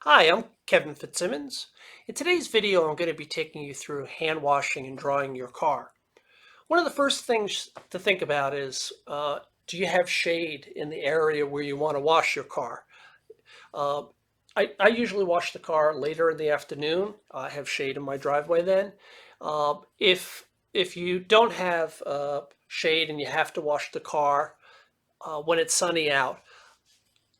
Hi, I'm Kevin Fitzsimmons. In today's video, I'm going to be taking you through hand washing and drying your car. One of the first things to think about is, do you have shade in the area where you want to wash your car? Uh, I usually wash the car later in the afternoon. I have shade in my driveway then. If you don't have shade and you have to wash the car when it's sunny out,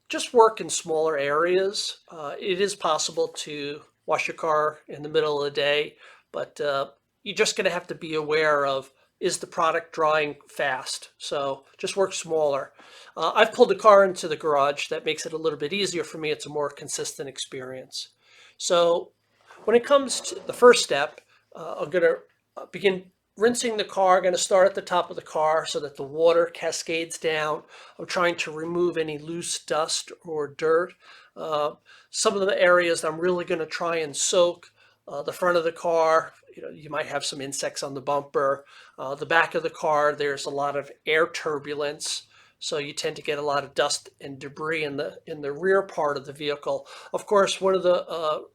just work in smaller areas. It is possible to wash your car in the middle of the day, but you're just going to have to be aware of, is the product drying fast? So just work smaller. I've pulled the car into the garage. That makes it a little bit easier for me. It's a more consistent experience. So when it comes to the first step, I'm going to begin rinsing the car. I'm going to start at the top of the car so that the water cascades down. I'm trying to remove any loose dust or dirt. Uh, some of the areas I'm really going to try and soak. The front of the car, you might have some insects on the bumper. The back of the car, there's a lot of air turbulence. So you tend to get a lot of dust and debris in the rear part of the vehicle. Of course, one of the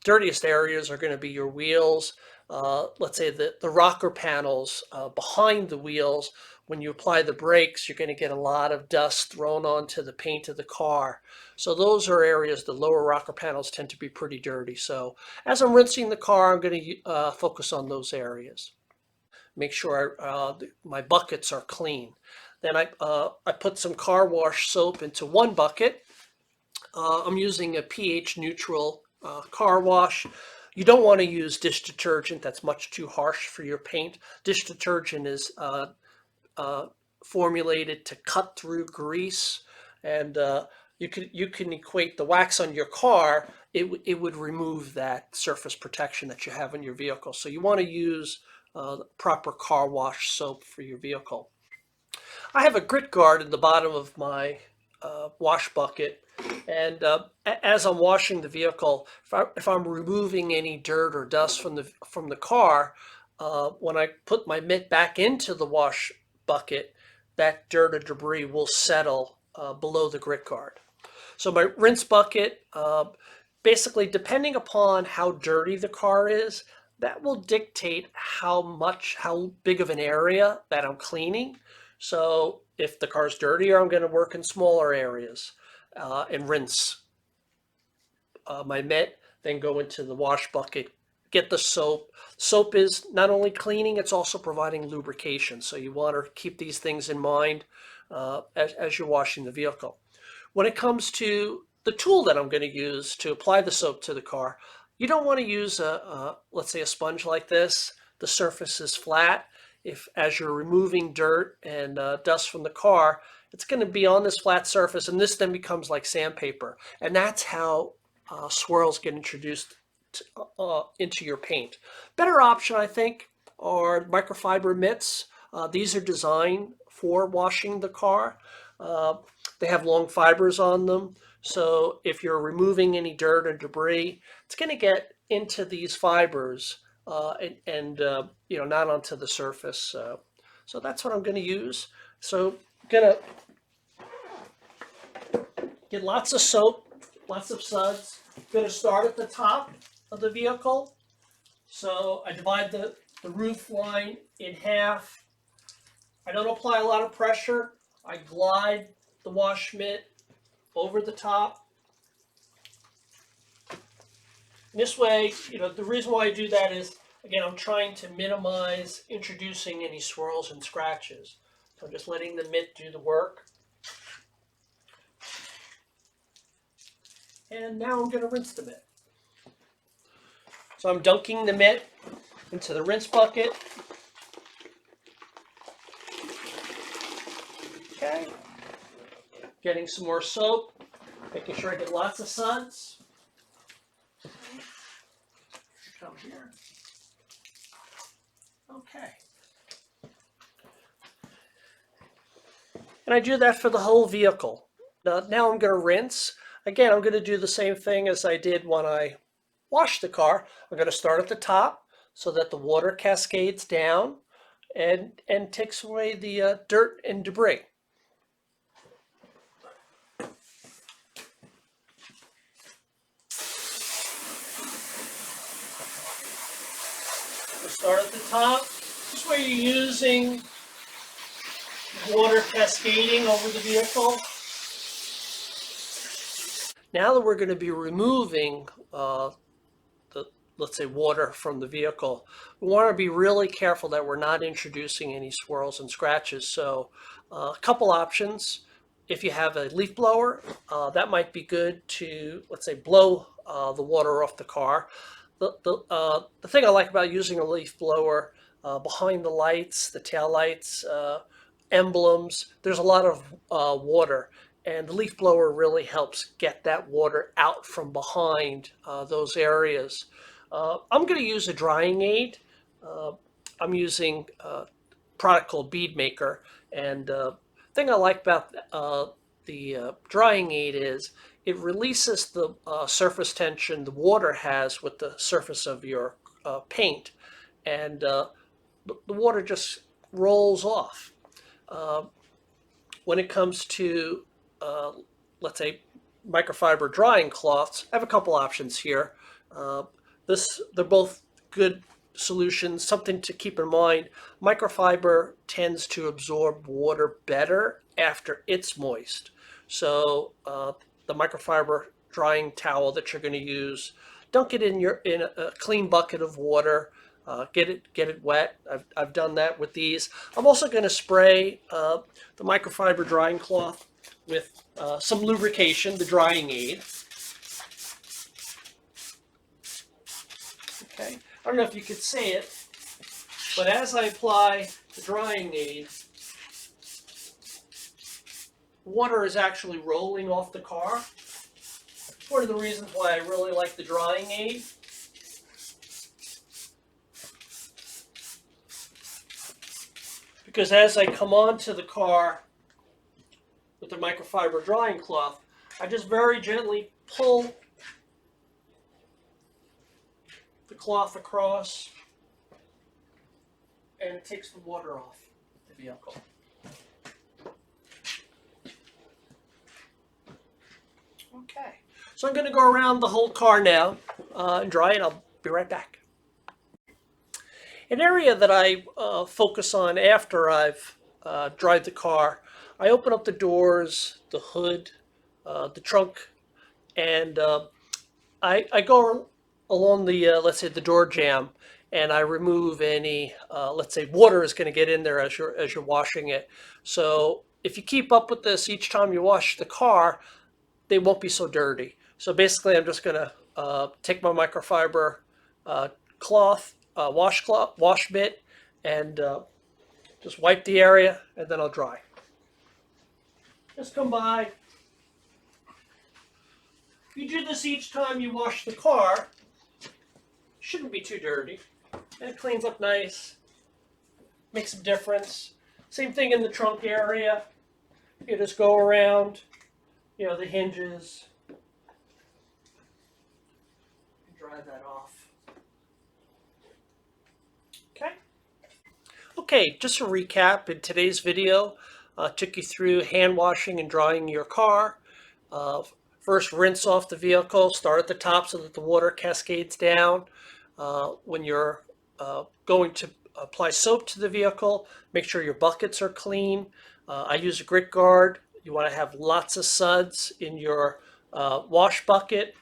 dirtiest areas are going to be your wheels. Let's say the rocker panels behind the wheels. When you apply the brakes, you're going to get a lot of dust thrown onto the paint of the car. So those are areas, the lower rocker panels tend to be pretty dirty. So as I'm rinsing the car, I'm going to focus on those areas. Make sure my buckets are clean. Then I put some car wash soap into one bucket. I'm using a pH neutral car wash. You don't want to use dish detergent. That's much too harsh for your paint. Dish detergent is formulated to cut through grease, and you can equate the wax on your car. It would remove that surface protection that you have in your vehicle. So you want to use proper car wash soap for your vehicle. I have a grit guard in the bottom of my wash bucket, and as I'm washing the vehicle, if I'm removing any dirt or dust from the car, when I put my mitt back into the wash bucket, that dirt or debris will settle below the grit guard. So my rinse bucket, basically, depending upon how dirty the car is, that will dictate how big of an area that I'm cleaning. So if the car's dirtier, I'm going to work in smaller areas and rinse my mitt, then go into the wash bucket, get the soap. Soap is not only cleaning, it's also providing lubrication. So you want to keep these things in mind as you're washing the vehicle. When it comes to the tool that I'm going to use to apply the soap to the car, you don't want to use let's say a sponge like this. The surface is flat. If as you're removing dirt and dust from the car, it's going to be on this flat surface, and this then becomes like sandpaper. And that's how swirls get introduced into your paint. Better option, I think, are microfiber mitts. These are designed for washing the car. Uh, they have long fibers on them, so if you're removing any dirt or debris, it's going to get into these fibers and not onto the surface. So that's what I'm going to use. So I'm going to get lots of soap, lots of suds. I'm going to start at the top of the vehicle. So I divide the roof line in half. I don't apply a lot of pressure. I glide the wash mitt over the top. And this way, the reason why I do that is, again, I'm trying to minimize introducing any swirls and scratches. So I'm just letting the mitt do the work. And now I'm going to rinse the mitt. So I'm dunking the mitt into the rinse bucket. Okay. Getting some more soap, making sure I get lots of suds. Come here. Okay. And I do that for the whole vehicle. Now I'm going to rinse. Again, I'm going to do the same thing as I did when I washed the car. I'm going to start at the top so that the water cascades down and takes away the dirt and debris. Start at the top. This way you're using water cascading over the vehicle. Now that we're going to be removing let's say, water from the vehicle, we want to be really careful that we're not introducing any swirls and scratches. So a couple options. If you have a leaf blower, that might be good to, let's say, blow the water off the car. The thing I like about using a leaf blower, behind the lights, the tail lights, emblems, there's a lot of water. And the leaf blower really helps get that water out from behind those areas. I'm going to use a drying aid. Uh, I'm using a product called Bead Maker. And the thing I like about the drying aid is it releases the surface tension the water has with the surface of your paint. And the water just rolls off. When it comes to, let's say, microfiber drying cloths, I have a couple options here. They're both good solutions. Something to keep in mind, microfiber tends to absorb water better after it's moist. So the microfiber drying towel that you're going to use, dunk it in a clean bucket of water. Get it wet. I've done that with these. I'm also going to spray the microfiber drying cloth with some lubrication, the drying aid. Okay. I don't know if you could see it, but as I apply the drying aid, water is actually rolling off the car. It's one of the reasons why I really like the drying aid. Because as I come onto the car with the microfiber drying cloth, I just very gently pull the cloth across, and it takes the water off the vehicle. Okay, so I'm going to go around the whole car now and dry it. I'll be right back. An area that I focus on after I've dried the car, I open up the doors, the hood, the trunk, and I go along the, let's say, the door jamb, and I remove any, let's say, water is going to get in there as you're washing it. So if you keep up with this each time you wash the car, they won't be so dirty. So basically, I'm just going to take my microfiber cloth, wash mitt, and just wipe the area, and then I'll dry. Just come by. You do this each time you wash the car. Shouldn't be too dirty. And it cleans up nice. Makes a difference. Same thing in the trunk area. You just go around, the hinges. Dry that off. Okay, just a recap. In today's video, took you through hand washing and drying your car. First, rinse off the vehicle. Start at the top so that the water cascades down. When you're going to apply soap to the vehicle, make sure your buckets are clean. I use a grit guard. You want to have lots of suds in your wash bucket.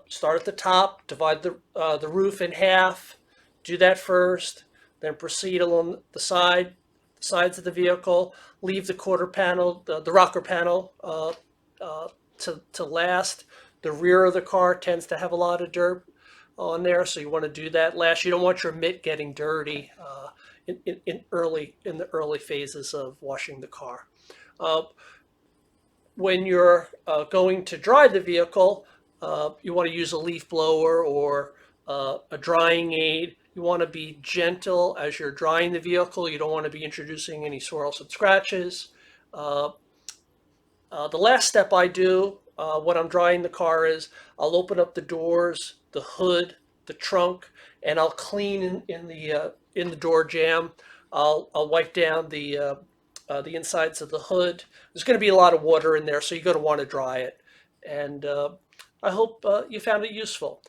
Start at the top, divide the roof in half. Do that first. Then proceed along the sides of the vehicle. Leave the quarter panel, the rocker panel, to last. The rear of the car tends to have a lot of dirt on there, so you want to do that last. You don't want your mitt getting dirty in the early phases of washing the car. When you're going to dry the vehicle, you want to use a leaf blower or a drying aid. You want to be gentle as you're drying the vehicle. You don't want to be introducing any swirls and scratches. The last step I do when I'm drying the car is I'll open up the doors, the hood, the trunk, and I'll clean in the door jamb. I'll wipe down the insides of the hood. There's going to be a lot of water in there, so you're going to want to dry it. And I hope you found it useful.